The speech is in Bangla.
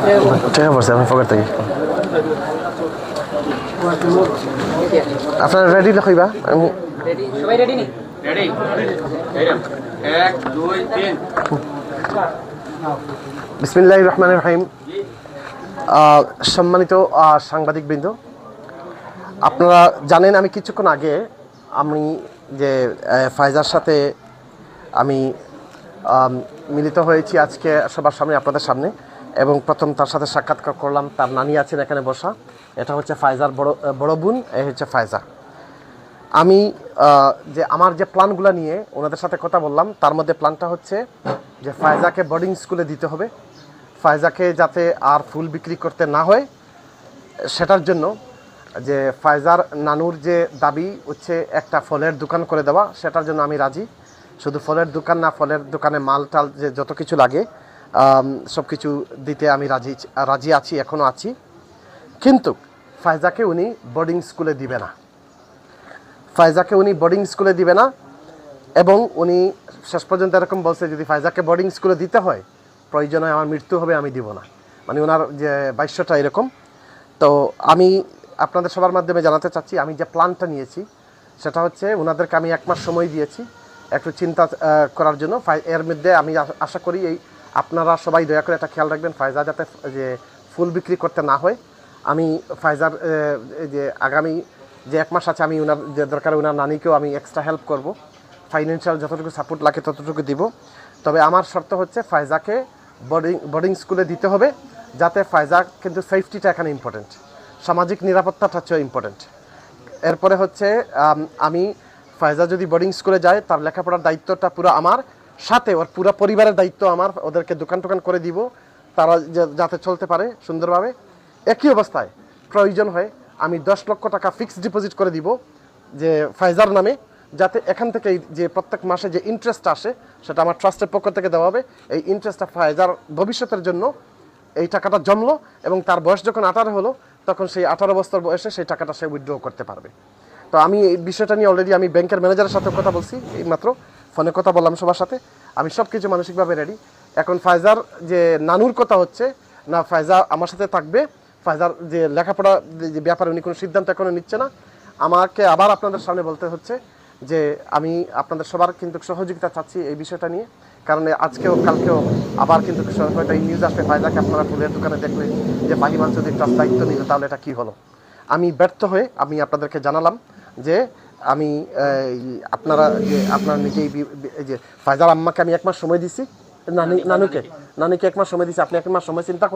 টাকা পড়ছে আমি পকেট থেকে আপনারা রেডি লইবা আমি রেডি সবাই রেডি নি রেডি এক দুই তিন বিসমিল্লাহির রহমানির রহিম। সম্মানিত সাংবাদিকবৃন্দ, আপনারা জানেন আমি কিছুক্ষণ আগে আমি যে ফায়জার সাথে আমি মিলিত হয়েছি আজকে সবার সামনে, আপনাদের সামনে, এবং প্রথম তার সাথে সাক্ষাৎকার করলাম। তার নানি আছেন এখানে বসা, এটা হচ্ছে ফায়জার বড় বোন, এ হচ্ছে ফায়জা। আমি যে আমার যে প্ল্যানগুলো নিয়ে ওনাদের সাথে কথা বললাম, তার মধ্যে প্ল্যানটা হচ্ছে যে ফায়জাকে বোর্ডিং স্কুলে দিতে হবে, ফায়জাকে যাতে আর ফুল বিক্রি করতে না হয় সেটার জন্য যে ফায়জার নানুর যে দাবি হচ্ছে একটা ফলের দোকান করে দেওয়া, সেটার জন্য আমি রাজি। শুধু ফলের দোকান না, ফলের দোকানে মাল টাল যে যত কিছু লাগে সব কিছু দিতে আমি রাজি আছি, এখনও আছি। কিন্তু ফায়জাকে উনি বোর্ডিং স্কুলে দিবে না, ফায়জাকে উনি বোর্ডিং স্কুলে দিবে না। এবং উনি শেষ পর্যন্ত এরকম বলছে, যদি ফায়জাকে বোর্ডিং স্কুলে দিতে হয় প্রয়োজন হয় আমার মৃত্যু হবে, আমি দিব না। মানে ওনার যে ভাষ্যটা এরকম। তো আমি আপনাদের সবার মাধ্যমে জানাতে চাচ্ছি, আমি যে প্ল্যানটা নিয়েছি সেটা হচ্ছে ওনাদেরকে আমি 1 মাস সময় দিয়েছি একটু চিন্তা করার জন্য। এর মধ্যে আমি আশা করি আপনারা সবাই দয়া করে একটা খেয়াল রাখবেন, ফায়জা যাতে যে ফুল বিক্রি করতে না হয়। আমি ফায়জার যে আগামী যে 1 মাস আছে, আমি ওনার যে দরকার ওনার নানিকেও আমি এক্সট্রা হেল্প করব, ফাইন্যান্সিয়াল যতটুকু সাপোর্ট লাগে ততটুকু দিব। তবে আমার শর্ত হচ্ছে ফায়জাকে বোর্ডিং স্কুলে দিতে হবে, যাতে ফায়জা, কিন্তু সেফটিটা এখানে ইম্পর্টেন্ট, সামাজিক নিরাপত্তাটা হচ্ছে ইম্পর্টেন্ট। এরপরে হচ্ছে আমি ফায়জা যদি বোর্ডিং স্কুলে যায় তার লেখাপড়ার দায়িত্বটা পুরো আমার, সাথে ওর পুরো পরিবারের দায়িত্ব আমার, ওদেরকে দোকান টোকান করে দিব, তারা যাতে চলতে পারে সুন্দরভাবে। একই অবস্থায় প্রয়োজন হয় আমি 10 লক্ষ টাকা ফিক্সড ডিপোজিট করে দিব যে ফায়জার নামে, যাতে এখান থেকে যে প্রত্যেক মাসে যে ইন্টারেস্ট আসে সেটা আমার ট্রাস্টের পক্ষ থেকে দেওয়া হবে। এই ইন্টারেস্টটা ফায়জার ভবিষ্যতের জন্য এই টাকাটা জমলো, এবং তার বয়স যখন 18 হলো তখন সেই 18 বছর বয়সে সেই টাকাটা সে উইথড্র করতে পারবে। তো আমি এই বিষয়টা নিয়ে অলরেডি আমি ব্যাংকের ম্যানেজারের সাথে কথা বলছি, এইমাত্র ফোনে কথা বললাম সবার সাথে। আমি সব কিছু মানসিকভাবে রেডি। এখন ফায়জার যে নানুর কথা হচ্ছে না, ফায়জা আমার সাথে থাকবে, ফায়জার যে লেখাপড়া যে ব্যাপারে উনি কোনো সিদ্ধান্ত এখনও নিচ্ছে না। আমাকে আবার আপনাদের সামনে বলতে হচ্ছে যে আমি আপনাদের সবার কিন্তু সহযোগিতা চাচ্ছি এই বিষয়টা নিয়ে, কারণ আজকেও কালকেও আবার কিন্তু হয়তো এই নিউজ আসবে, ফায়জাকে আপনারা ফুলের দোকানে দেখলে যে ফাহিমান যদি ট্রাস্ট দায়িত্ব নিল, তাহলে এটা কী হলো। আমি ব্যর্থ হয়ে আমি আপনাদেরকে জানালাম যে আমি আপনারা যে আপনার নিজেই যে ফায়জার আম্মাকে আমি 1 মাস সময় দিছি, নানিকে 1 মাস সময় দিছি, আপনি 1 মাস সময় চিন্তা